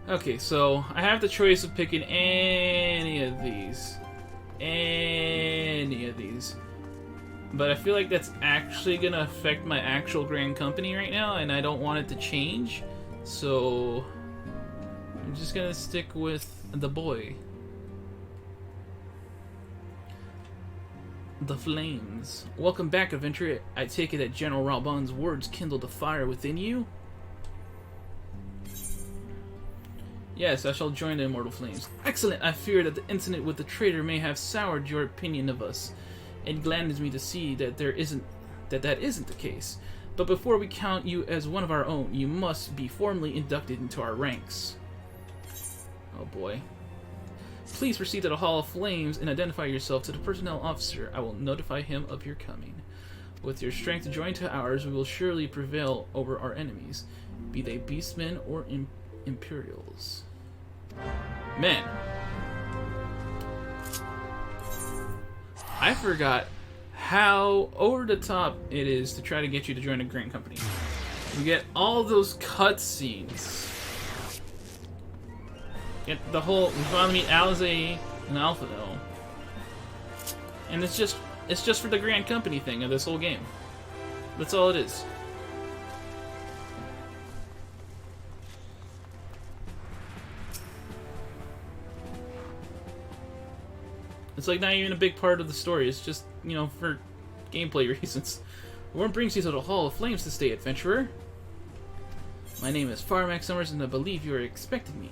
Okay, so I have the choice of picking any of these. Any of these. But I feel like that's actually going to affect my actual Grand Company right now, and I don't want it to change. So I'm just going to stick with the boy. The Flames. Welcome back, adventurer. I take it that General Raubon's words kindled a fire within you? Yes, I shall join the Immortal Flames. Excellent! I fear that the incident with the traitor may have soured your opinion of us. It gladdens me to see that that isn't the case. But before we count you as one of our own, you must be formally inducted into our ranks. Oh boy. Please proceed to the Hall of Flames and identify yourself to the personnel officer. I will notify him of your coming. With your strength joined to ours, we will surely prevail over our enemies, be they beastmen or Imperials. Man. I forgot how over the top it is to try to get you to join a Grand Company. You get all those cutscenes. Get the whole, we finally meet Alize and Alphado. And it's just for the Grand Company thing of this whole game. That's all it is. It's like not even a big part of the story. It's just, you know, for gameplay reasons. What brings you to the Hall of Flames this day, adventurer? My name is Firemac Summers, and I believe you are expecting me.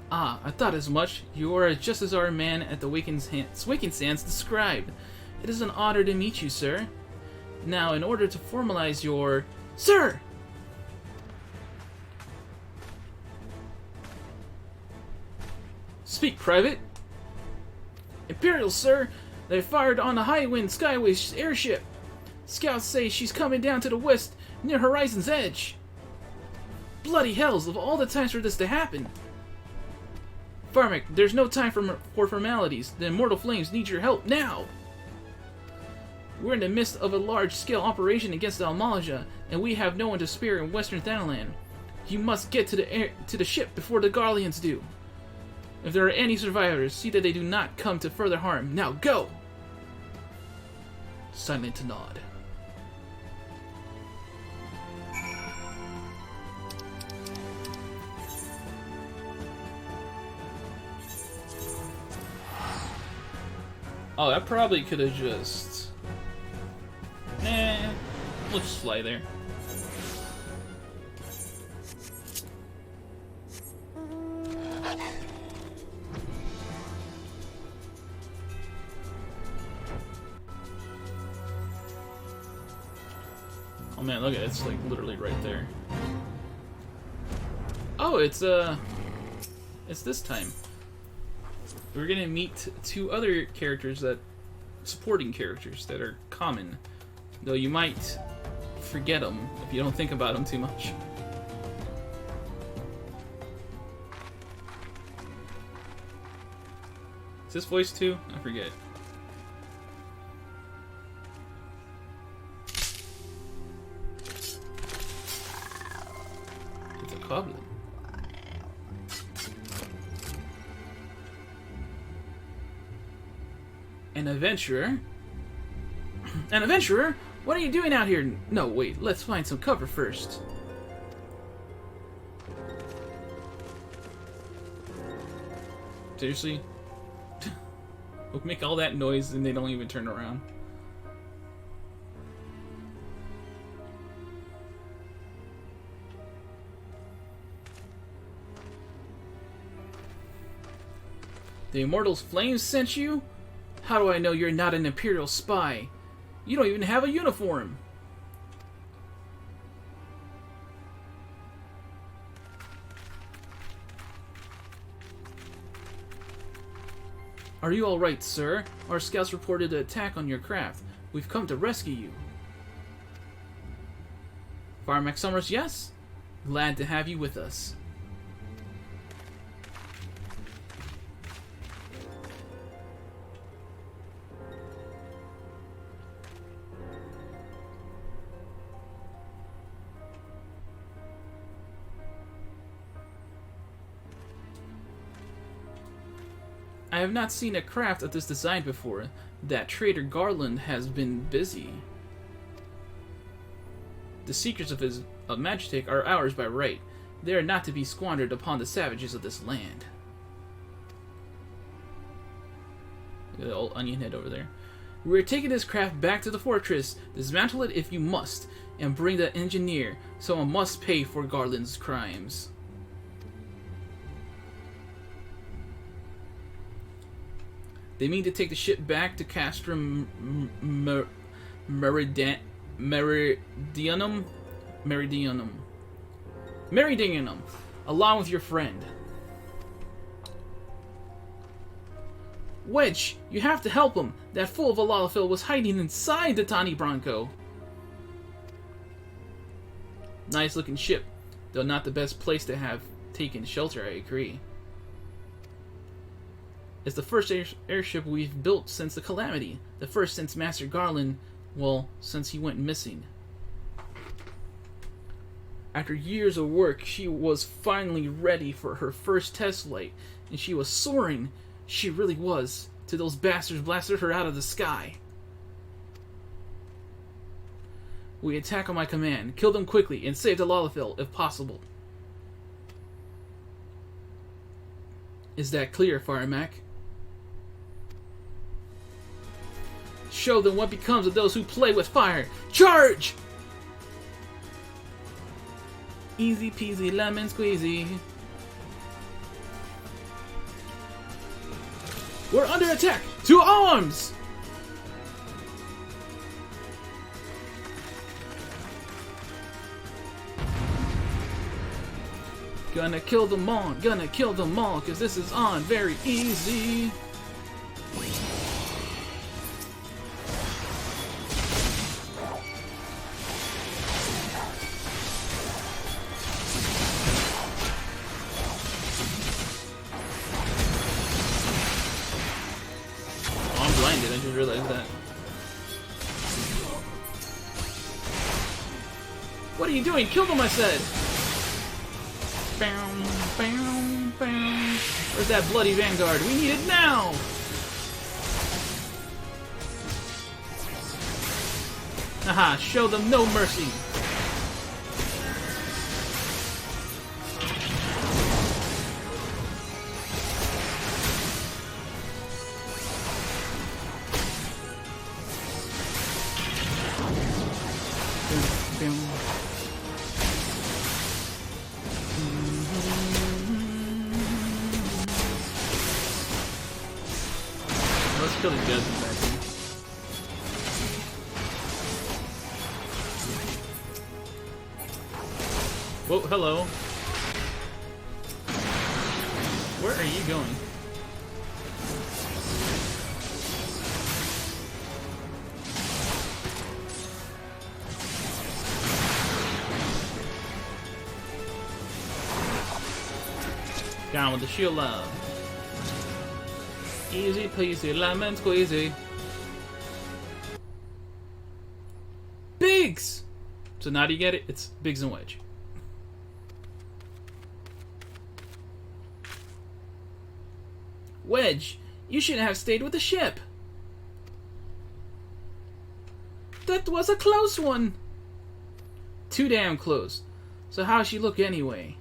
Ah, I thought as much. You are just as our man at the Waking Sands described. It is an honor to meet you, sir. Now, in order to formalize your... Sir! Speak, Private. Imperial, sir. They fired on the Highwind Skyway airship. Scouts say she's coming down to the west near Horizon's Edge. Bloody hells, of all the times for this to happen. Firemac, there's no time for formalities. The Immortal Flames need your help now. We're in the midst of a large-scale operation against the Almalaja, and we have no one to spare in Western Thanalan. You must get to the ship before the Garleans do. If there are any survivors, see that they do not come to further harm. Now go! Silent nod. Oh, that probably could have just... we'll just fly there. Oh man, look at it, it's like literally right there. Oh, it's this time. We're gonna meet two other characters supporting characters that are common. Though you might forget them if you don't think about them too much. Is this voice too? I forget. It's a goblin. An adventurer? An adventurer? What are you doing out here? No, wait, let's find some cover first. Seriously? We'll make all that noise and they don't even turn around. The Immortal's Flames sent you? How do I know you're not an Imperial spy? You don't even have a uniform. Are you alright, sir? Our scouts reported an attack on your craft. We've come to rescue you. Firemac Summers, yes? Glad to have you with us. I have not seen a craft of this design before. That traitor Garland has been busy. The secrets of his Magitek are ours by right. They are not to be squandered upon the savages of this land. Look at the old onion head over there. We are taking this craft back to the fortress. Dismantle it if you must, and bring the engineer. Someone must pay for Garland's crimes. They mean to take the ship back to Castrum Meridianum, along with your friend. Wedge, you have to help him. That fool of a Lalafell was hiding inside the tiny Bronco. Nice looking ship, though not the best place to have taken shelter, I agree. It's the first airship we've built since the Calamity. The first since Master Garland, well, since he went missing. After years of work, she was finally ready for her first test flight, and she was soaring. She really was, till those bastards blasted her out of the sky. We attack on my command. Kill them quickly and save the Lalafell if possible. Is that clear, Firemac? Show them what becomes of those who play with fire. Charge! Easy peasy lemon squeezy. We're under attack! To arms! Gonna kill them all, cause this is on very easy. Blinded, I just realized that. What are you doing? Kill them, I said! Bam, bam, bam. Where's that bloody vanguard? We need it now! Haha, show them no mercy! Let's kill these guys in the back. Whoa, hello. Where are you going? Down with the shield love. Easy peasy lemon squeezy. Biggs! So now do you get it? It's Biggs and Wedge. Wedge, you should have stayed with the ship. That was a close one. Too damn close. So how's she look anyway?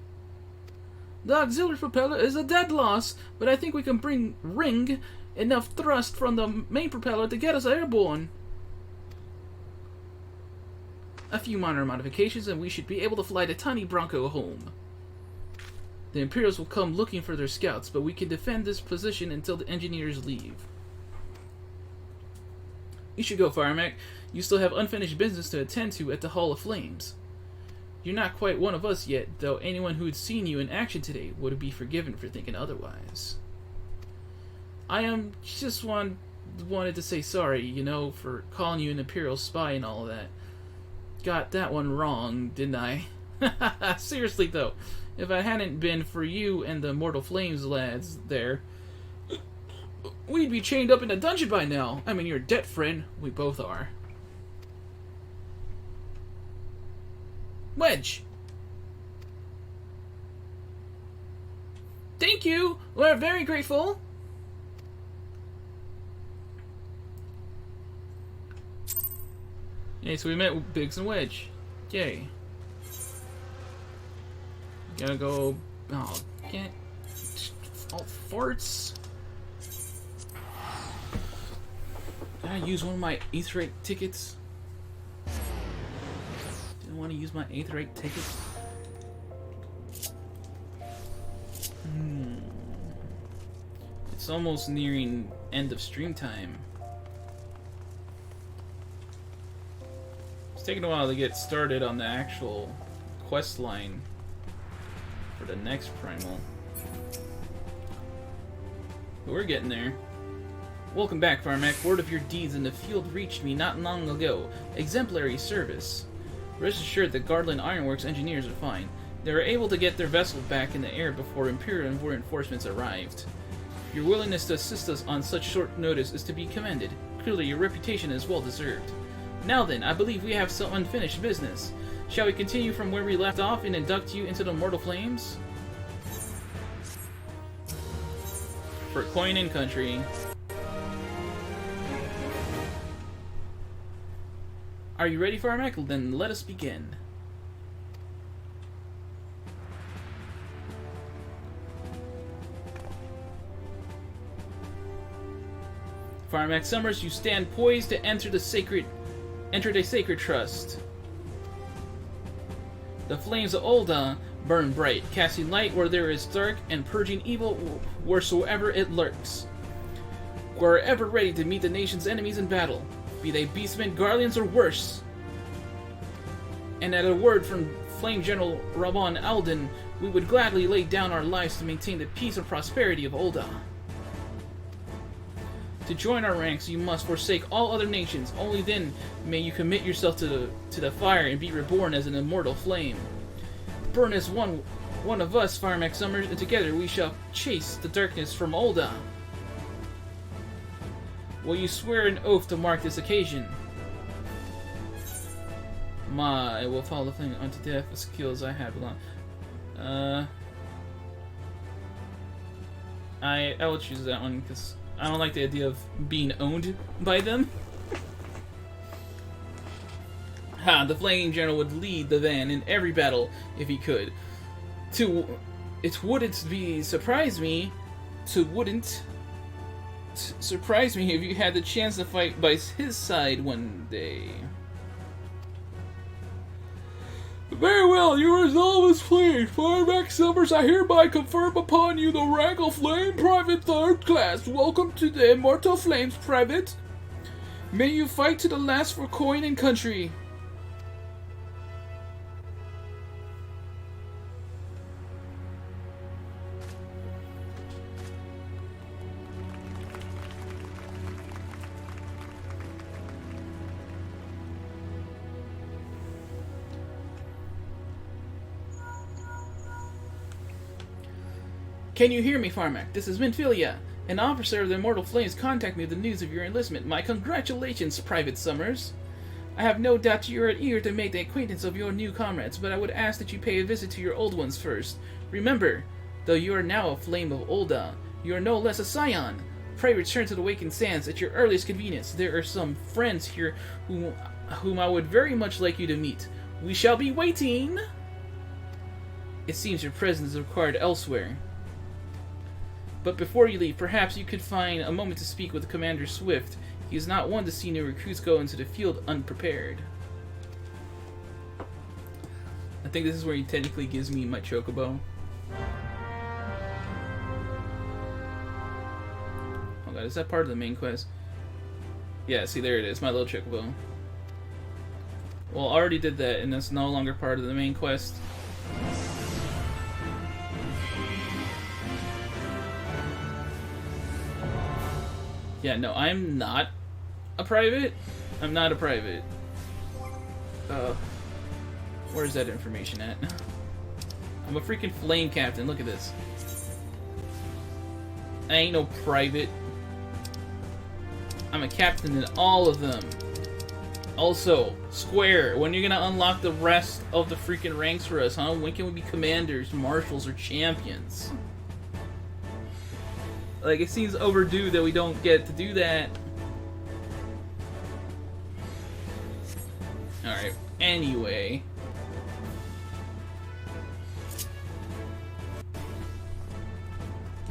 The auxiliary propeller is a dead loss, but I think we can wring enough thrust from the main propeller to get us airborne. A few minor modifications and we should be able to fly the tiny Bronco home. The Imperials will come looking for their scouts, but we can defend this position until the engineers leave. You should go, Firemac. You still have unfinished business to attend to at the Hall of Flames. You're not quite one of us yet, though anyone who'd seen you in action today would be forgiven for thinking otherwise. I just wanted to say sorry, you know, for calling you an Imperial spy and all of that. Got that one wrong, didn't I? Seriously, though, if I hadn't been for you and the Mortal Flames lads there, we'd be chained up in a dungeon by now. I mean, you're a dead friend. We both are. Wedge! Thank you! We're very grateful! Hey, so we met Biggs and Wedge. Yay. Gotta go... Oh, can't... All farts. Did I use one of my Aetherite tickets? Didn't want to use my Aetherite tickets. It's almost nearing end of stream time. It's taking a while to get started on the actual quest line for the next primal. But we're getting there. Welcome back, Firemac. Word of your deeds in the field reached me not long ago. Exemplary service. Rest assured that Garland Ironworks engineers are fine. They were able to get their vessel back in the air before Imperial reinforcements arrived. Your willingness to assist us on such short notice is to be commended. Clearly, your reputation is well deserved. Now then, I believe we have some unfinished business. Shall we continue from where we left off and induct you into the mortal flames? For coin and country. Are you ready, Firemac? Then let us begin. Firemac Summers, you stand poised to enter the sacred trust. The flames of Ul'dah burn bright, casting light where there is dark and purging evil wheresoever it lurks. We're ever ready to meet the nation's enemies in battle, be they beastmen, guardians, or worse. And at a word from Flame General Rabban Alden, we would gladly lay down our lives to maintain the peace and prosperity of Ul'dah. To join our ranks, you must forsake all other nations. Only then may you commit yourself to the fire and be reborn as an immortal flame. Burn as one of us, Firemac Summers, and together we shall chase the darkness from Ul'dah. Will you swear an oath to mark this occasion? I will follow the flame unto death. The skills I have belong. I will choose that one because I don't like the idea of being owned by them. The Flame General would lead the van in every battle if he could. It wouldn't surprise me if you had the chance to fight by his side one day. Very well, your resolve is pleased. Firemac Summers, I hereby confirm upon you the rank of Flame Private 3rd Class. Welcome to the Immortal Flames, Private. May you fight to the last for coin and country. Can you hear me, Firemac? This is Minfilia. An officer of the Immortal Flames contacted me with the news of your enlistment. My congratulations, Private Summers. I have no doubt you are eager to make the acquaintance of your new comrades, but I would ask that you pay a visit to your old ones first. Remember, though you are now a flame of Ul'dah, you are no less a scion. Pray return to the Wakened Sands at your earliest convenience. There are some friends here whom I would very much like you to meet. We shall be waiting! It seems your presence is required elsewhere. But before you leave, perhaps you could find a moment to speak with Commander Swift. He is not one to see new recruits go into the field unprepared. I think this is where he technically gives me my chocobo. Oh god, is that part of the main quest? Yeah, see, there it is, my little chocobo. Well, I already did that, and that's no longer part of the main quest. Yeah, no, I'm not a private. I'm not a private. Where's that information at? I'm a freaking flame captain. Look at this. I ain't no private. I'm a captain in all of them. Also, Square, when are you gonna unlock the rest of the freaking ranks for us, huh? When can we be commanders, marshals, or champions? Like, it seems overdue that we don't get to do that. Alright, anyway.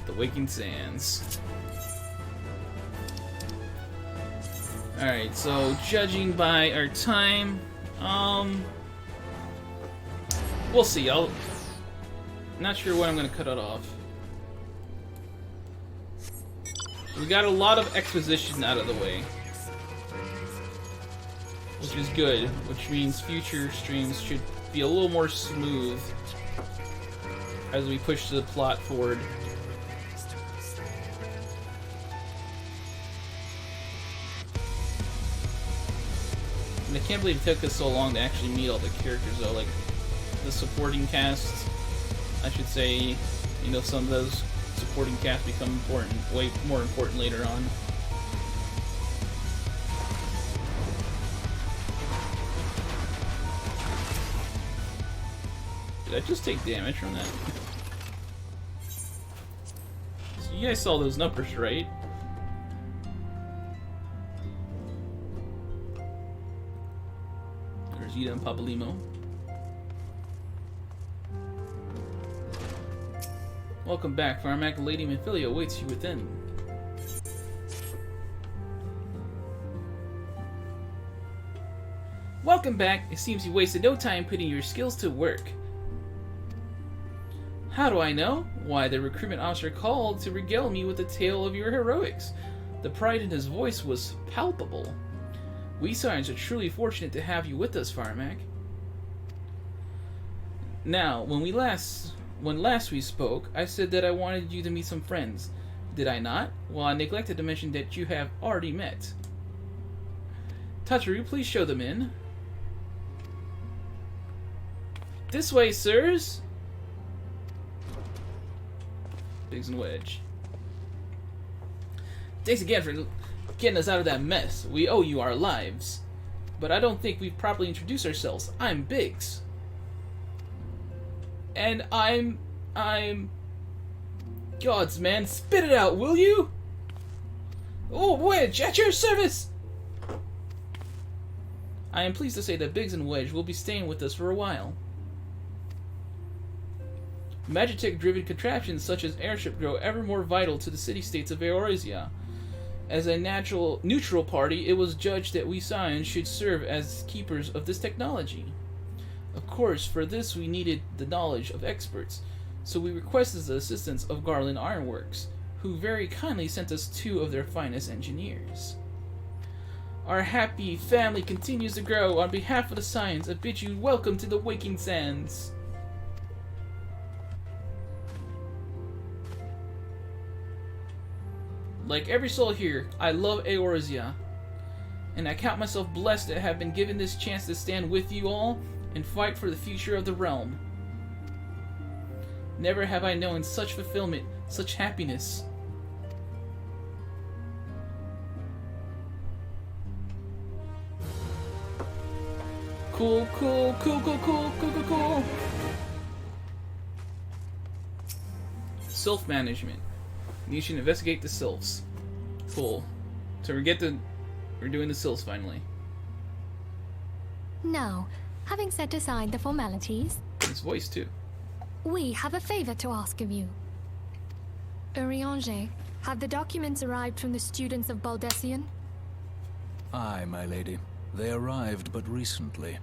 The Waking Sands. Alright, so judging by our time, we'll see. Not sure when I'm gonna cut it off. We got a lot of exposition out of the way, which is good, which means future streams should be a little more smooth as we push the plot forward. And I can't believe it took us so long to actually meet all the characters, though. Like, the supporting cast, I should say, you know, some of those supporting cast become important, way more important later on. Did I just take damage from that? So you guys saw those numbers, right? There's Ida and Papalimo. Welcome back, Firemac. Lady Mephilia awaits you within. Welcome back. It seems you wasted no time putting your skills to work. How do I know? Why, the recruitment officer called to regale me with the tale of your heroics. The pride in his voice was palpable. We Sirens are truly fortunate to have you with us, Firemac. Now, when last we spoke, I said that I wanted you to meet some friends. Did I not? Well, I neglected to mention that you have already met. Tataru, please show them in. This way, sirs! Biggs and Wedge. Thanks again for getting us out of that mess. We owe you our lives. But I don't think we've properly introduced ourselves. I'm Biggs. And I'm... Gods, man, spit it out, will you? Oh, Wedge, at your service! I am pleased to say that Biggs and Wedge will be staying with us for a while. Magitech-driven contraptions such as airship grow ever more vital to the city-states of Eorzea. As a neutral party, it was judged that we Scions should serve as keepers of this technology. Of course, for this we needed the knowledge of experts, so we requested the assistance of Garland Ironworks, who very kindly sent us 2 of their finest engineers. Our happy family continues to grow. On behalf of the Scions, I bid you welcome to the Waking Sands. Like every soul here, I love Eorzea, and I count myself blessed to have been given this chance to stand with you all and fight for the future of the realm. Never have I known such fulfillment, such happiness. Cool. Self-management. You should investigate the sylphs. Cool. So we're doing the sylphs finally. Now, having set aside the formalities, His voice too. we have a favor to ask of you. Urianger, have the documents arrived from the students of Baldessian? Aye, my lady. They arrived but recently.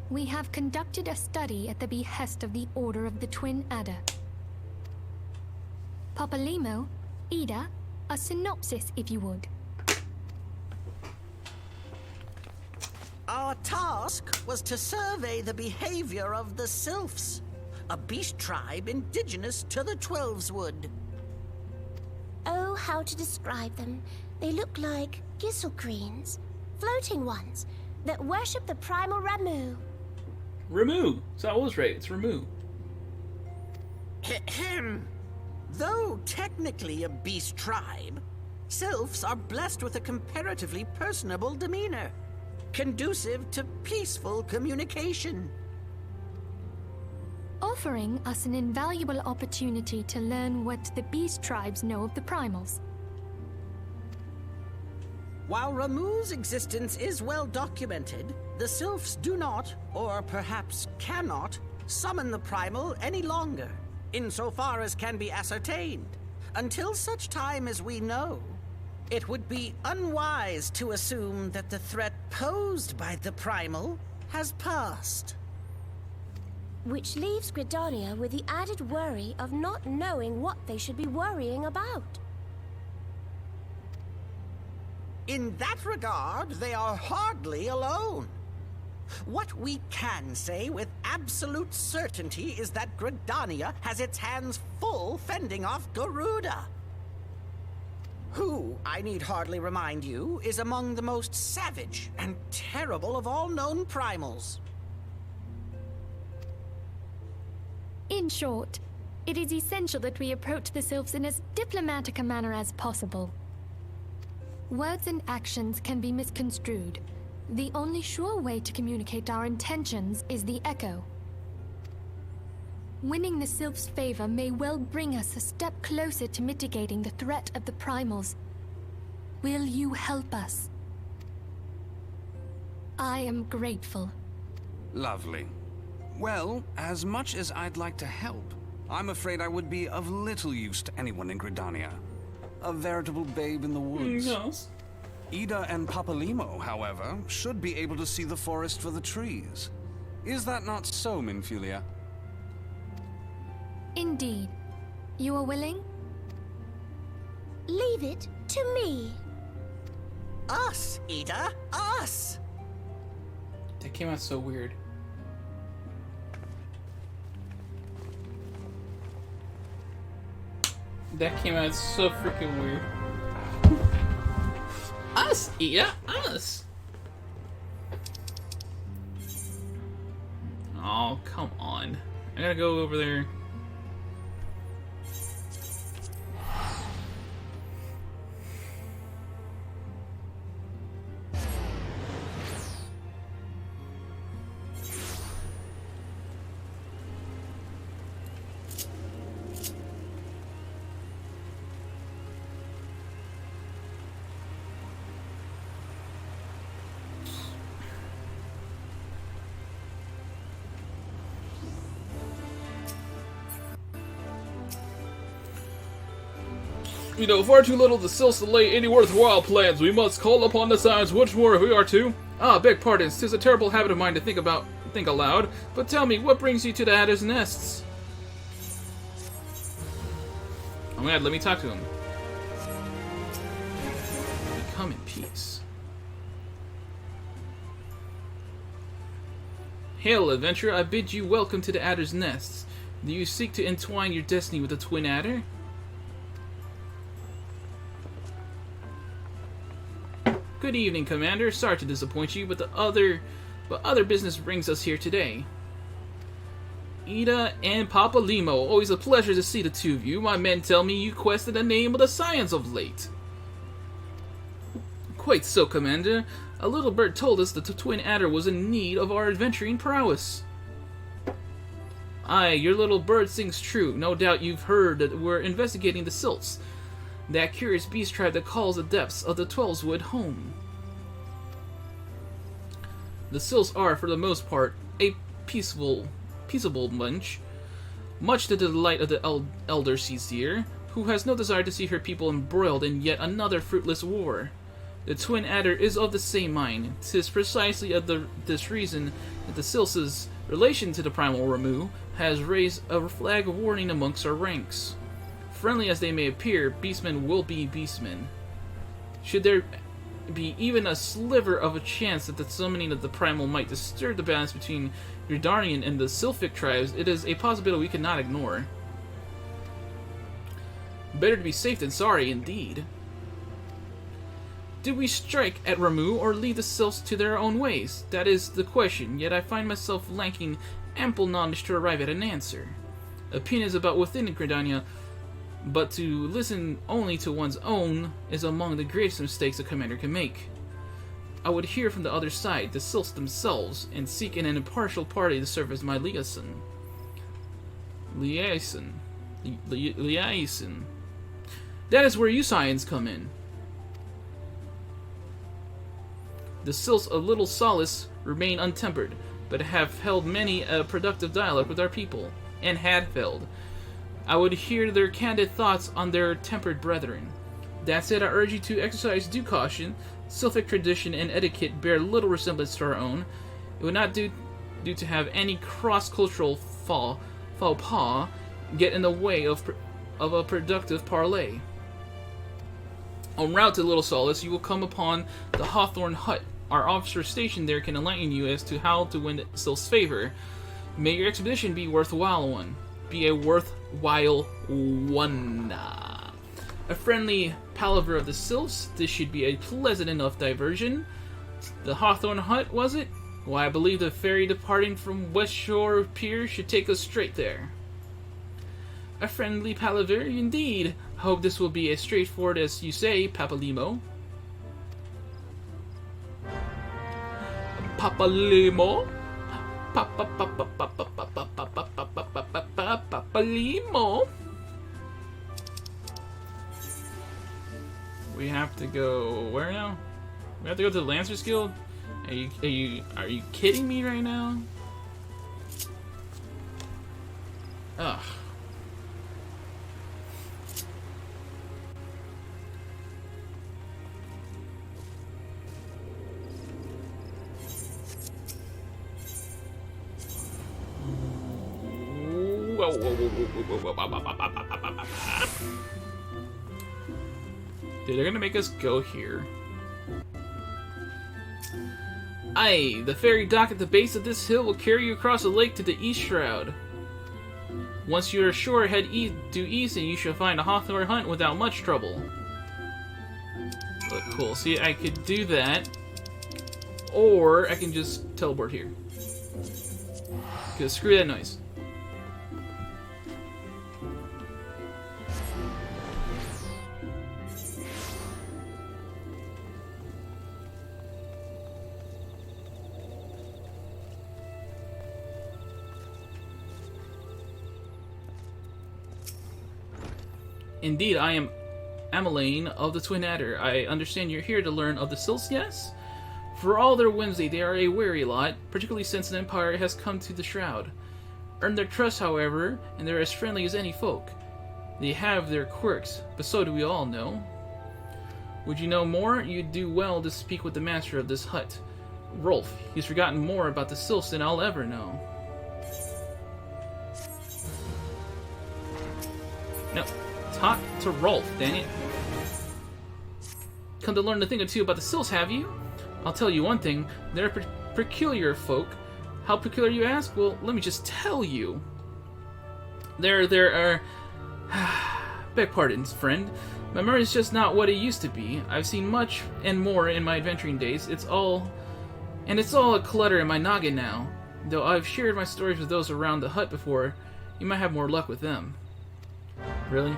We have conducted a study at the behest of the Order of the Twin Adder. Papalimo, Ida, a synopsis if you would. Our task was to survey the behavior of the Sylphs, a beast tribe indigenous to the Twelveswood. Oh, how to describe them. They look like Gisselcreens, floating ones, that worship the primal Ramu. Ramu! So I was right, it's Ramu. Ahem. Though technically a beast tribe, Sylphs are blessed with a comparatively personable demeanor, conducive to peaceful communication. Offering us an invaluable opportunity to learn what the beast tribes know of the primals. While Ramuh's existence is well documented, the Sylphs do not, or perhaps cannot, summon the Primal any longer, insofar as can be ascertained. Until such time as we know, it would be unwise to assume that the threat posed by the Primal has passed. Which leaves Gridania with the added worry of not knowing what they should be worrying about. In that regard, they are hardly alone. What we can say with absolute certainty is that Gridania has its hands full fending off Garuda, who, I need hardly remind you, is among the most savage and terrible of all known primals. In short, it is essential that we approach the Sylphs in as diplomatic a manner as possible. Words and actions can be misconstrued. The only sure way to communicate our intentions is the echo. Winning the Sylph's favor may well bring us a step closer to mitigating the threat of the Primals. Will you help us? I am grateful. Lovely. Well, as much as I'd like to help, I'm afraid I would be of little use to anyone in Gridania. A veritable babe in the woods. Yes. Ida and Papalimo, however, should be able to see the forest for the trees. Is that not so, Minfilia? Indeed. You are willing? Leave it to me. Us, Ida, us! That came out so weird. That came out so freaking weird. Us! Yeah, us! Oh, come on. I gotta go over there. We know far too little to still lay any worthwhile plans. We must call upon the signs once more if we are to. Ah, beg pardon. 'Tis a terrible habit of mine to think aloud. But tell me, what brings you to the Adder's Nests? Oh my god, let me talk to him. Come in peace. Hail, adventurer. I bid you welcome to the Adder's Nests. Do you seek to entwine your destiny with the Twin Adder? Good evening, Commander. Sorry to disappoint you, but other business brings us here today. Ida and Papalimo, always a pleasure to see the two of you. My men tell me you quested the name of the science of late. Quite so, Commander. A little bird told us that the Twin Adder was in need of our adventuring prowess. Aye, your little bird sings true. No doubt you've heard that we're investigating the Silts, that curious beast tribe that calls the depths of the Twelveswood home. The Silts are, for the most part, a peaceable bunch, much to the delight of the elder Caesar, who has no desire to see her people embroiled in yet another fruitless war. The Twin Adder is of the same mind. 'Tis precisely of this reason that the Silts' relation to the primal Ramuh has raised a flag of warning amongst our ranks. Friendly as they may appear, beastmen will be beastmen. Should there be even a sliver of a chance that the summoning of the primal might disturb the balance between Gridanian and the Sylphic tribes, it is a possibility we cannot ignore. Better to be safe than sorry, indeed. Did we strike at Ramuh or leave the Sylphs to their own ways? That is the question, yet I find myself lacking ample knowledge to arrive at an answer. Opinions about within Gridania, but to listen only to one's own is among the greatest mistakes a commander can make. I would hear from the other side, the Sylphs themselves, and seek an impartial party to serve as my liaison. Liaison. That is where you science come in. The Sylphs of Little Solace remain untempered, but have held many a productive dialogue with our people, and had held. I would hear their candid thoughts on their tempered brethren. That said, I urge you to exercise due caution. Sylphic tradition and etiquette bear little resemblance to our own. It would not do to have any cross-cultural faux pas get in the way of a productive parley. En route to Little Solace, you will come upon the Hawthorne Hut. Our officer stationed there can enlighten you as to how to win Sylph's favor. May your expedition be worthwhile one. Be a worthwhile one. A friendly palaver of the Sylphs. This should be a pleasant enough diversion. The Hawthorne Hut, was it? Why, I believe the ferry departing from West Shore Pier should take us straight there. A friendly palaver, indeed. I hope this will be as straightforward as you say, Papalimo. Papalimo? Papalimo? We have to go where now? We have to go to the Lancers Guild? Are you kidding me right now? Ugh. Dude, they're gonna make us go here. Aye, the ferry dock at the base of this hill will carry you across the lake to the East Shroud. Once you are ashore, head due east and you shall find a Hawthorne Hunt without much trouble. Look, cool. See, I could do that. Or I can just teleport here. Because screw that noise. Indeed, I am Ameline of the Twin Adder. I understand you're here to learn of the Sylphs, yes? For all their whimsy, they are a wary lot, particularly since an empire has come to the Shroud. Earn their trust, however, and they're as friendly as any folk. They have their quirks, but so do we all know. Would you know more? You'd do well to speak with the master of this hut. Rolf. He's forgotten more about the Sylphs than I'll ever know. No. Talk to Rolf, dang it. Come to learn a thing or two about the Sylphs, have you? I'll tell you one thing, they're peculiar folk. How peculiar, you ask? Well, let me just tell you. There are... Beg pardons, friend. My memory's just not what it used to be. I've seen much and more in my adventuring days. It's all a clutter in my noggin now. Though I've shared my stories with those around the hut before, you might have more luck with them. Really?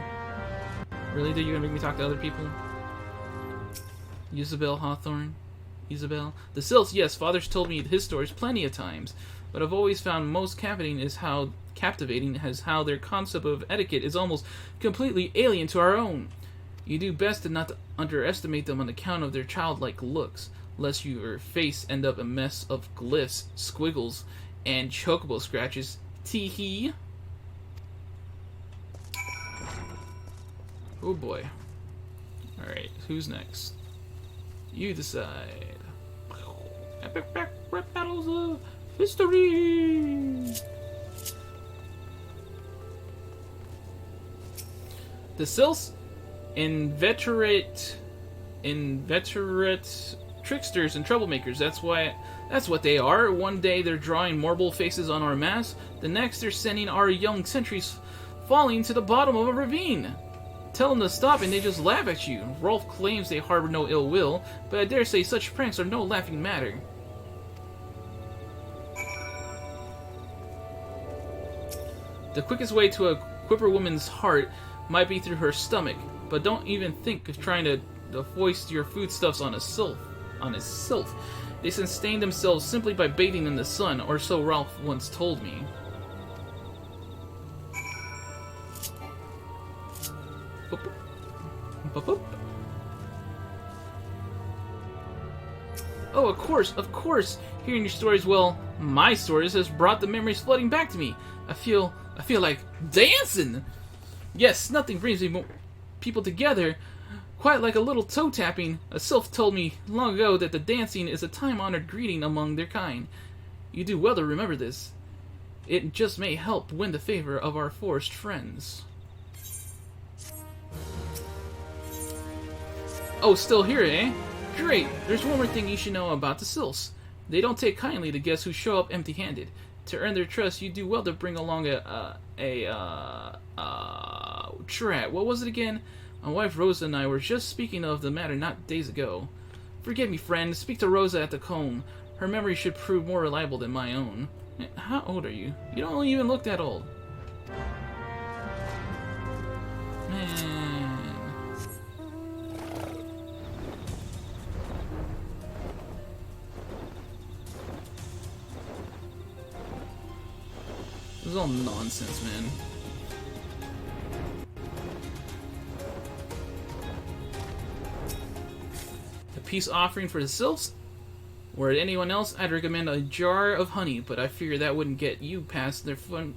Really? Are you gonna make me talk to other people? Isabel Hawthorne? Isabel? The Sylphs, yes, father's told me his stories plenty of times, but I've always found most captivating is how their concept of etiquette is almost completely alien to our own. You do best to not to underestimate them on account of their childlike looks, lest your face end up a mess of glyphs, squiggles, and chocobo scratches. Tee-hee. Oh boy. Alright, who's next? You decide. Epic rap battles of history! The Sylphs, inveterate tricksters and troublemakers. That's what they are. One day they're drawing marble faces on our mass. The next they're sending our young sentries falling to the bottom of a ravine. Tell them to stop and they just laugh at you. Rolf claims they harbor no ill will, but I dare say such pranks are no laughing matter. The quickest way to a Quipper woman's heart might be through her stomach, but don't even think of trying to foist your foodstuffs on a sylph. They sustain themselves simply by bathing in the sun, or so Ralph once told me. Oh, of course. Hearing your stories, well, my stories has brought the memories flooding back to me. I feel like dancing. Yes, nothing brings people together quite like a little toe tapping. A sylph told me long ago that the dancing is a time-honored greeting among their kind. You do well to remember this. It just may help win the favor of our forest friends. Oh, still here, eh? Great! There's one more thing you should know about the sylphs. They don't take kindly to guests who show up empty-handed. To earn their trust, you do well to bring along Trat. What was it again? My wife Rosa and I were just speaking of the matter not days ago. Forgive me, friend. Speak to Rosa at the comb. Her memory should prove more reliable than my own. How old are you? You don't even look that old. Man. This is all nonsense, man. A peace offering for the sylphs? Were it anyone else, I'd recommend a jar of honey, but I figure that wouldn't get you past their front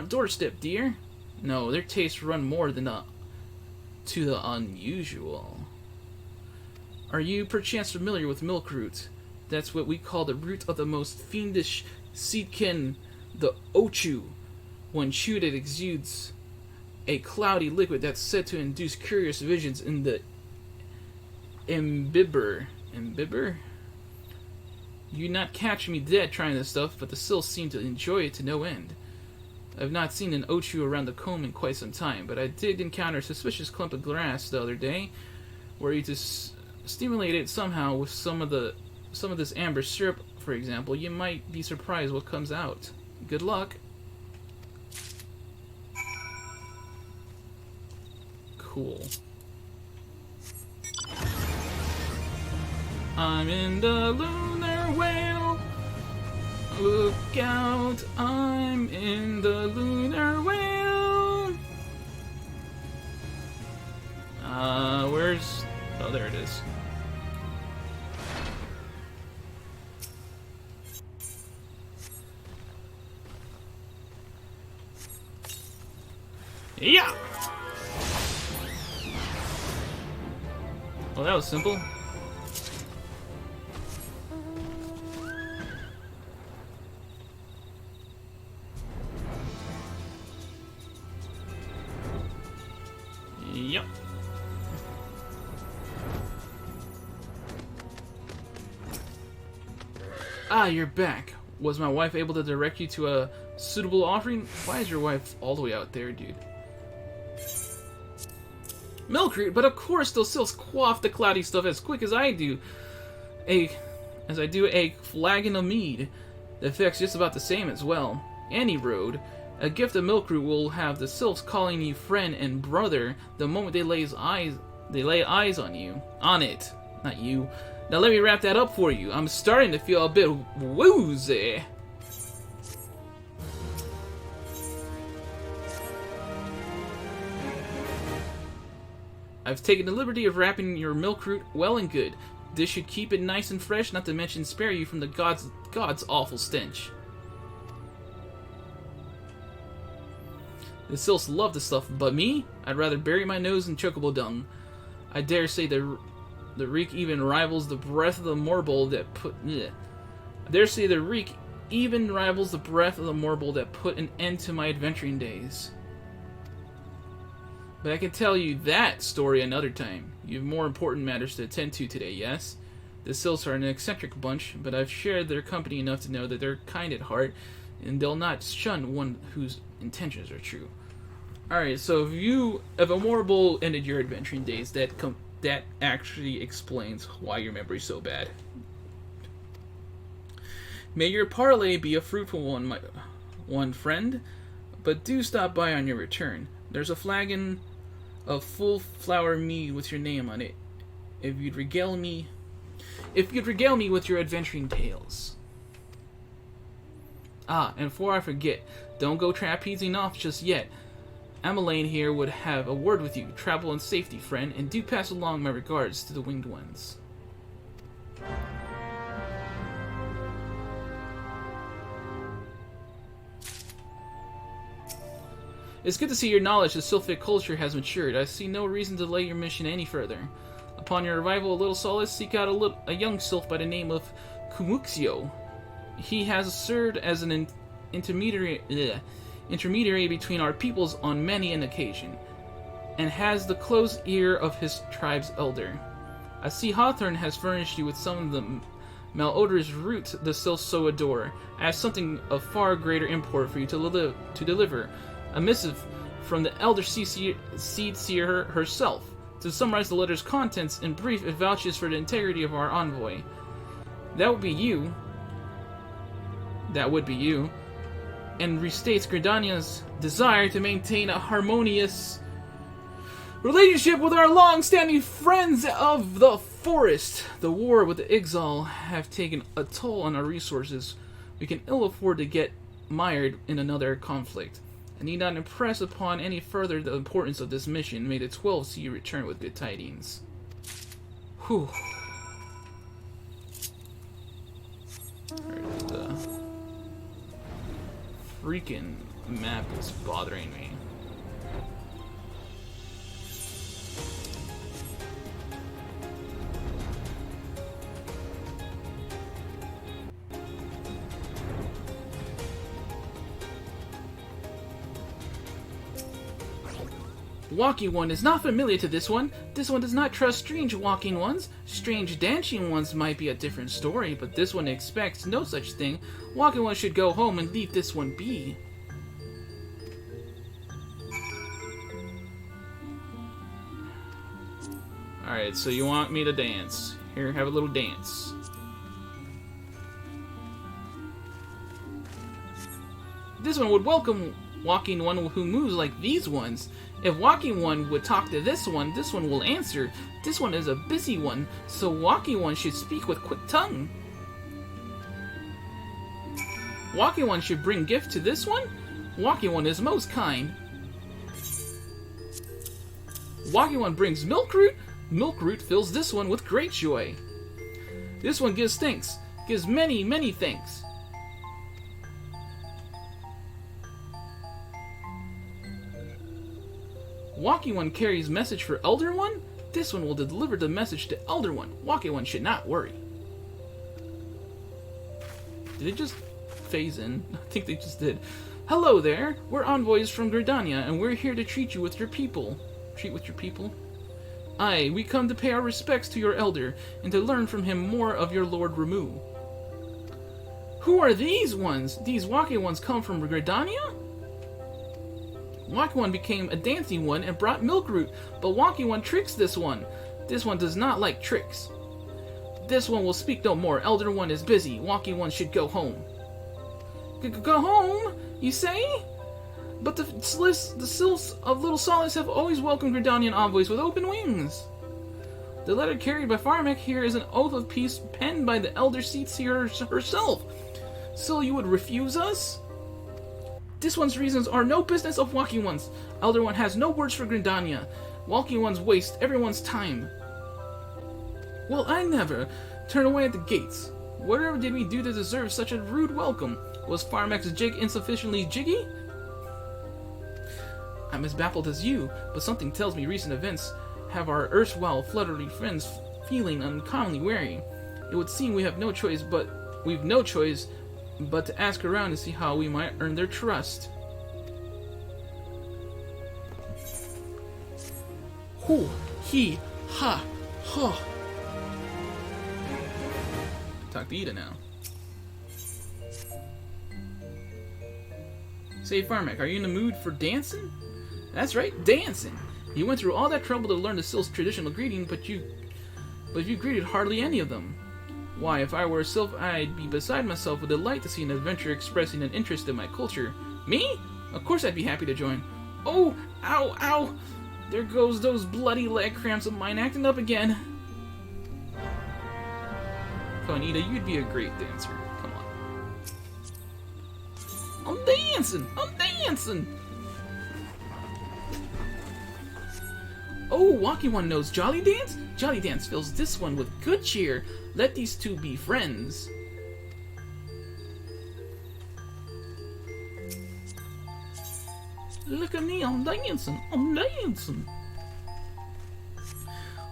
doorstep, dear. No, their tastes run more than to the unusual. Are you perchance familiar with milk root? That's what we call the root of the most fiendish seedkin, the ochu. When chewed, it exudes a cloudy liquid that's said to induce curious visions in the imbiber. Imbiber? You not catch me dead trying this stuff, but the sylphs seem to enjoy it to no end. I've not seen an ochu around the comb in quite some time, but I did encounter a suspicious clump of grass the other day. Were you to stimulate it somehow with some of this amber syrup, for example, you might be surprised what comes out. Good luck. Cool. I'm in the lunar whale. Look out, I'm in the lunar whale. Where's... Oh, there it is. Yeah! Well, that was simple. Yep. Ah, you're back. Was my wife able to direct you to a suitable offering? Why is your wife all the way out there, dude? Milk root, but of course those sylphs quaff the cloudy stuff as quick as I do. As I do a flagon of mead. The effect's just about the same as well. Any road. A gift of milk root will have the sylphs calling you friend and brother the moment they lay eyes on you. On it. Not you. Now let me wrap that up for you. I'm starting to feel a bit woozy. I've taken the liberty of wrapping your milk root well and good. This should keep it nice and fresh, not to mention spare you from the god's awful stench. The sylphs love the stuff, but me? I'd rather bury my nose in chocobo dung. I dare say the reek even rivals the breath of the morble that put... Bleh. I dare say the reek even rivals the breath of the morble that put an end to my adventuring days. But I can tell you that story another time. You have more important matters to attend to today, yes? The sylphs are an eccentric bunch, but I've shared their company enough to know that they're kind at heart, and they'll not shun one whose intentions are true. Alright, so if a morble ended your adventuring days, that actually explains why your memory's so bad. May your parley be a fruitful one, my one friend, but do stop by on your return. There's a flagon of full flower mead with your name on it. If you'd regale me with your adventuring tales. Ah, and before I forget, don't go trapezing off just yet. Ameline here would have a word with you. Travel in safety, friend, and do pass along my regards to the winged ones. It's good to see your knowledge of Sylphic culture has matured. I see no reason to delay your mission any further. Upon your arrival, a little solace, seek out a young sylph by the name of Kumuxio. He has served as an intermediary between our peoples on many an occasion, and has the close ear of his tribe's elder. I see Hawthorne has furnished you with some of the malodorous root the sylphs so adore. I have something of far greater import for you to deliver. A missive from the elder seed seer herself. To summarize the letter's contents in brief, it vouches for the integrity of our envoy. That would be you, and restates Gridania's desire to maintain a harmonious relationship with our long-standing friends of the forest. The war with the Ixal have taken a toll on our resources. We can ill afford to get mired in another conflict. I need not impress upon any further the importance of this mission. May the 12 see you return with good tidings. Whew. The freaking map is bothering me. Walking one is not familiar to this one. This one does not trust strange walking ones. Strange dancing ones might be a different story, but this one expects no such thing. Walking one should go home and leave this one be. Alright, so you want me to dance. Here, have a little dance. This one would welcome walking one who moves like these ones. If walking one would talk to this one will answer. This one is a busy one, so walking one should speak with quick tongue. Walking one should bring gift to this one. Walking one is most kind. Walking one brings milk root. Milk root fills this one with great joy. This one gives thanks. Gives many, many thanks. Walking one carries message for Elder One. This one will deliver the message to Elder One. Walking one should not worry. Did it just phase in? I think they just did. Hello there. We're envoys from Gridania, and we're here to treat with your people. Aye, we come to pay our respects to your elder, and to learn from him more of your Lord Ramu. Who are these ones? These walking ones come from Gridania? Walking one became a dancing one and brought milk root, but walking one tricks this one. This one does not like tricks. This one will speak no more. Elder one is busy. Walking one should go home. Go home, you say? But the sylphs of Little Solace have always welcomed Gridanian envoys with open wings. The letter carried by Firemac here is an oath of peace penned by the elder seed seer herself. So you would refuse us? This one's reasons are no business of walking one's. Elder one has no words for Gridania. Walking one's waste everyone's time. Well, I never. Turn away at the gates. Whatever did we do to deserve such a rude welcome? Was Firemac's jig insufficiently jiggy? I'm as baffled as you, but something tells me recent events have our erstwhile fluttery friends feeling uncommonly wary. It would seem we've no choice but to ask around and see how we might earn their trust. Hu, he, ha, ho. Talk to Ida now. Say, Firemac, are you in the mood for dancing? That's right, dancing. You went through all that trouble to learn the Sylph's traditional greeting, but you greeted hardly any of them. Why, if I were a Sylph, I'd be beside myself with delight to see an adventurer expressing an interest in my culture. Me? Of course I'd be happy to join. Oh, ow, ow! There goes those bloody leg cramps of mine acting up again. Come on, Ida, you'd be a great dancer. Come on. I'm dancing! I'm dancing! Oh, Walking One knows Jolly Dance? Jolly Dance fills this one with good cheer. Let these two be friends. Look at me, I'm dancing. I'm dancing.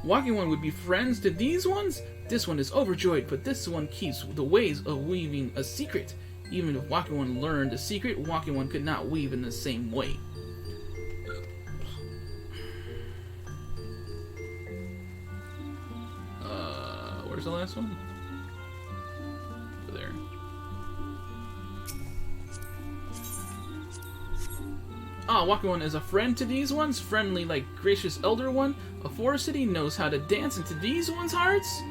Walking One would be friends to these ones? This one is overjoyed, but this one keeps the ways of weaving a secret. Even if Walking One learned the secret, Walking One could not weave in the same way. Where's the last one? Over there. Ah, Walking One is a friend to these ones, friendly like gracious Elder One. A forest city knows how to dance into these ones' hearts.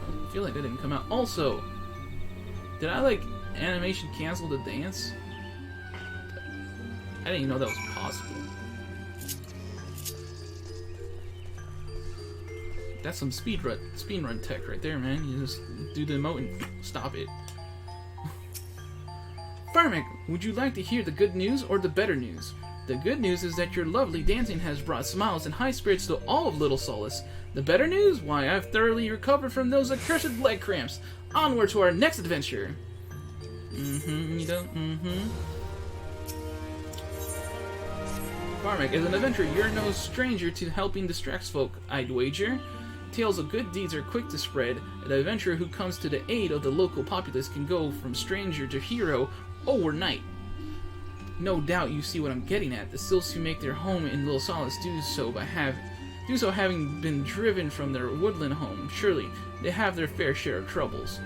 I feel like that didn't come out. Also, did I like animation cancel the dance? I didn't even know that was possible. That's some speedrun tech right there, man. You just do the emote and stop it. Firemac, would you like to hear the good news or the better news? The good news is that your lovely dancing has brought smiles and high spirits to all of Little Solace. The better news? Why, I've thoroughly recovered from those accursed leg cramps. Onward to our next adventure. Firemac, as an adventurer, you're no stranger to helping distract folk, I'd wager. Tales of good deeds are quick to spread. An adventurer who comes to the aid of the local populace can go from stranger to hero overnight. No doubt you see what I'm getting at. The sylphs who make their home in Little Solace do so having been driven from their woodland home. Surely they have their fair share of troubles.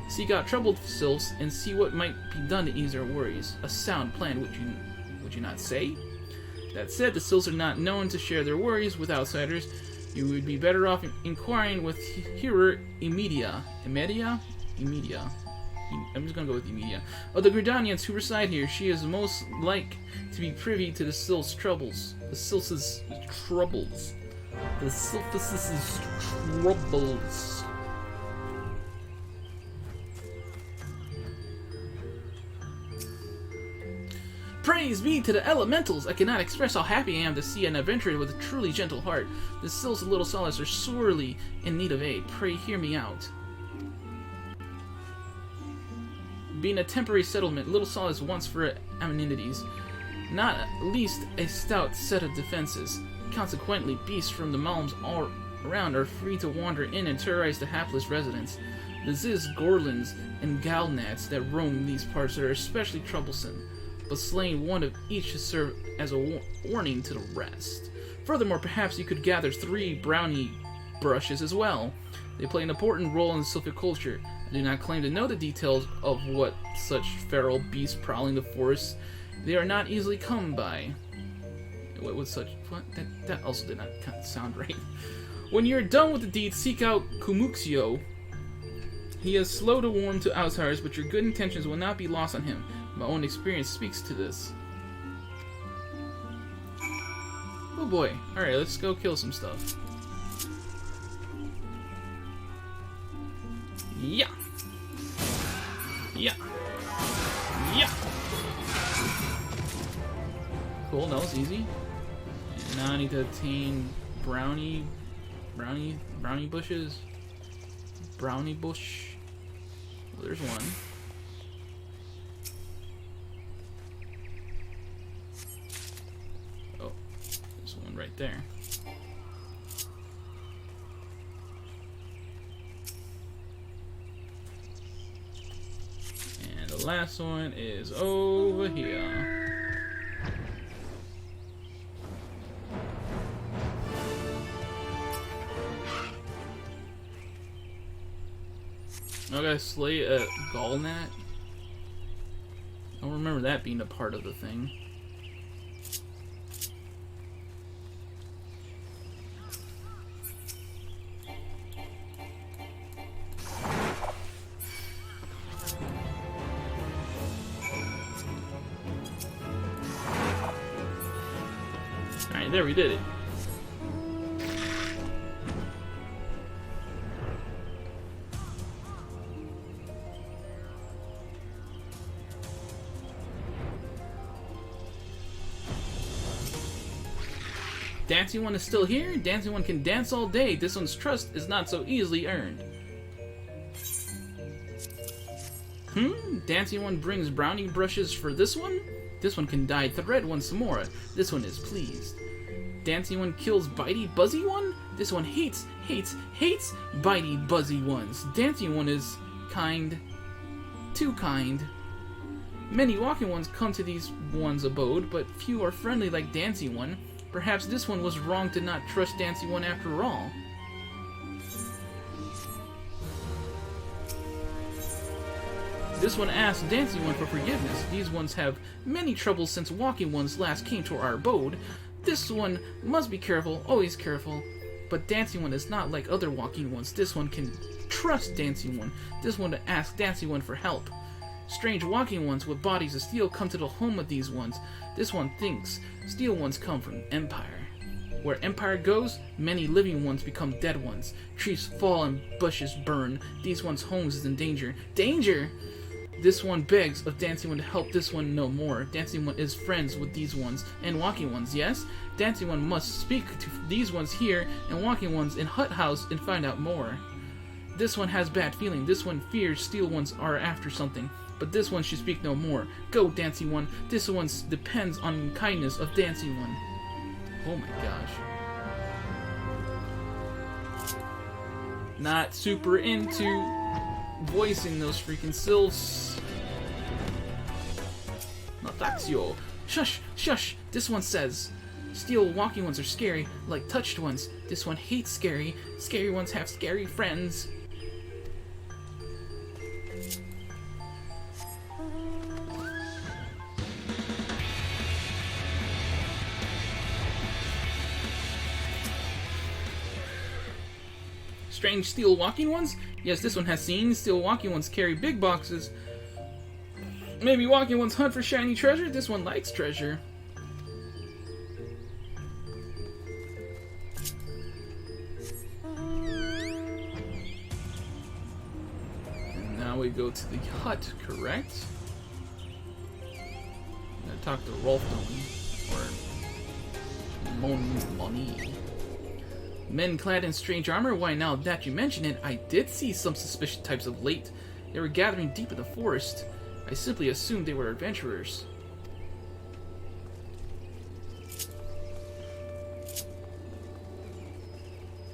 Seek out troubled sylphs and see what might be done to ease their worries. A sound plan, would you not say? That said, the sylphs are not known to share their worries with outsiders. You would be better off inquiring with hearer Imedia. Imedia? I'm just gonna go with Imedia. Of the Gridanians who reside here, she is most like to be privy to the sylphs' troubles. The sylphs' troubles. The sylphs' troubles. Praise be to the elementals! I cannot express how happy I am to see an adventurer with a truly gentle heart. The sylphs of Little Solace are sorely in need of aid. Pray hear me out. Being a temporary settlement, Little Solace wants for amenities, not least a stout set of defenses. Consequently, beasts from the realms all around are free to wander in and terrorize the hapless residents. The Ziz, Gorlins, and Galnats that roam these parts are especially troublesome, but slaying one of each to serve as a warning to the rest. Furthermore, perhaps you could gather 3 brownie brushes as well. They play an important role in Sylphic culture. I do not claim to know the details of what such feral beasts prowling the forests. They are not easily come by. What? That also did not sound right. When you're done with the deed, seek out Kumuxio. He is slow to warm to outsiders, but your good intentions will not be lost on him. My own experience speaks to this. Oh boy. Alright, let's go kill some stuff. Yeah. Yeah. Yeah. Cool, that was easy. And now I need to obtain brownie bushes. Brownie bush. Well, there's one. Oh, there's one right there. And the last one is over here. I gotta slay a Galnat? I don't remember that being a part of the thing. Alright, there we did it. Dancing One is still here? Dancing One can dance all day. This one's trust is not so easily earned. Dancing One brings brownie brushes for this one? This one can die thread one some more. This one is pleased. Dancing one kills bitey buzzy one. This one hates bitey buzzy ones. Dancing one is kind. Too kind. Many walking ones come to these ones' abode, but few are friendly like Dancing one. Perhaps this one was wrong to not trust Dancing one after all. This one asks Dancing one for forgiveness. These ones have many troubles since walking ones last came to our abode. This one must be careful, always careful. But Dancing one is not like other walking ones. This one can trust Dancing one. This one to ask Dancing one for help. Strange walking ones with bodies of steel come to the home of these ones. This one thinks steel ones come from Empire. Where Empire goes, many living ones become dead ones. Trees fall and bushes burn. These ones' homes is in danger. Danger! This one begs of Dancing one to help this one know more. Dancing one is friends with these ones and walking ones, yes? Dancing one must speak to these ones here and walking ones in Hut House and find out more. This one has bad feeling. This one fears steel ones are after something. But this one should speak no more. Go, Dancing one. This one depends on kindness of Dancing one. Oh my gosh. Not super into voicing those freaking sylphs. Nataxio. Shush, shush. This one says, steel walking ones are scary, like touched ones. This one hates scary. Scary ones have scary friends. Strange steel walking ones? Yes, this one has seen. Steel walking ones carry big boxes. Maybe walking ones hunt for shiny treasure? This one likes treasure. And now we go to the hut, correct? I'm gonna talk to Rolf or Moni. Men clad in strange armor? Why, now that you mention it, I did see some suspicious types of late. They were gathering deep in the forest. I simply assumed they were adventurers.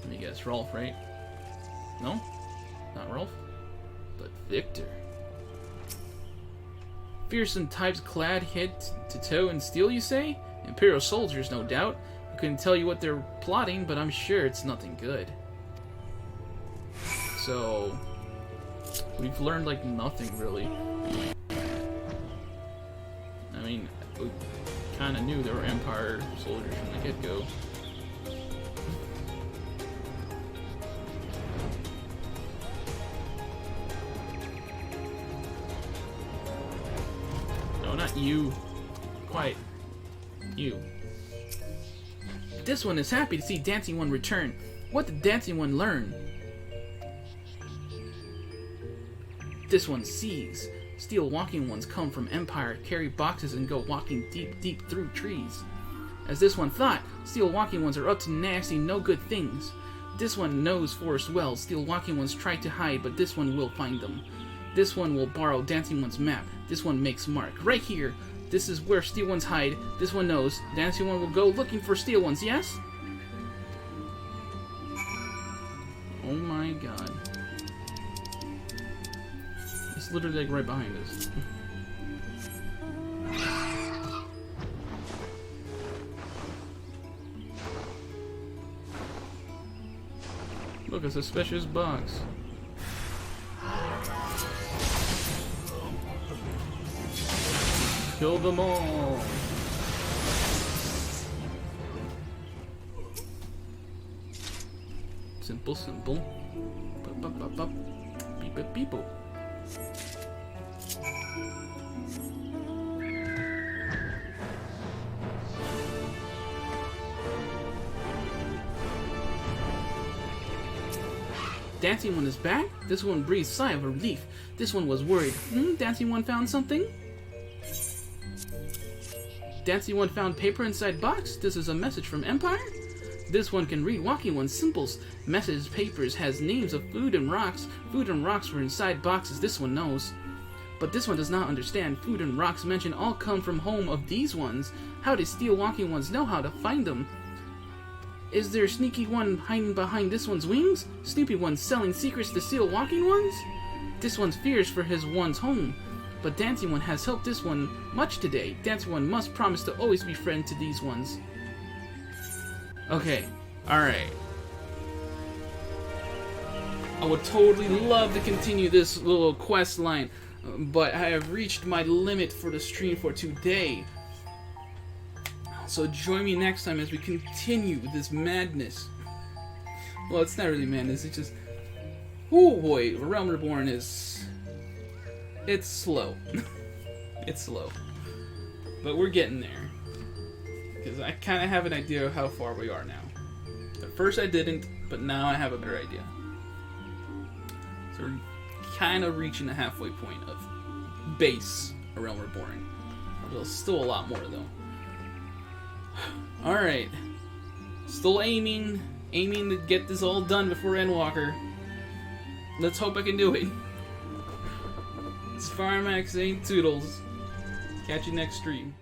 Let me guess, Rolf, right? No? Not Rolf? But Victor. Fearsome types clad head to toe in steel, you say? Imperial soldiers, no doubt. I couldn't tell you what they're plotting, but I'm sure it's nothing good. So, we've learned like nothing really. I mean, we kind of knew there were Empire soldiers from the get-go. No, not you. Quiet. You. This one is happy to see Dancing One return. What did Dancing One learn? This one sees. Steel walking ones come from Empire, carry boxes, and go walking deep, deep through trees. As this one thought, steel walking ones are up to nasty, no good things. This one knows forest well. Steel walking ones try to hide, but this one will find them. This one will borrow Dancing One's map. This one makes mark. Right here. This is where steel ones hide. This one knows. Dancing One will go looking for steel ones, yes? Oh my god. It's literally like right behind us. Look, a suspicious box. Kill them all. Simple, simple. Beep it, beep it. Dancing One is back? This one breathes a sigh of relief. This one was worried. Dancing One found something? Dancing One found paper inside box? This is a message from Empire? This one can read Walking One's symbols. Message papers has names of food and rocks. Food and rocks were inside boxes, this one knows. But this one does not understand. Food and rocks mentioned all come from home of these ones. How do steel walking ones know how to find them? Is there a sneaky one hiding behind this one's wings? Snoopy one selling secrets to steel walking ones? This one's fears for his one's home. But Dancing One has helped this one much today. Dancing One must promise to always be friend to these ones. Okay, alright. I would totally love to continue this little quest line, but I have reached my limit for the stream for today. So join me next time as we continue this madness. Well, it's not really madness, it's just... Oh boy, Realm Reborn is... It's slow. It's slow. But we're getting there. Because I kind of have an idea of how far we are now. At first I didn't, but now I have a better idea. So we're kind of reaching the halfway point of base A Realm Reborn. There's still a lot more though. Alright. Still aiming to get this all done before Endwalker. Let's hope I can do it. It's Firemac saying toodles. Catch you next stream.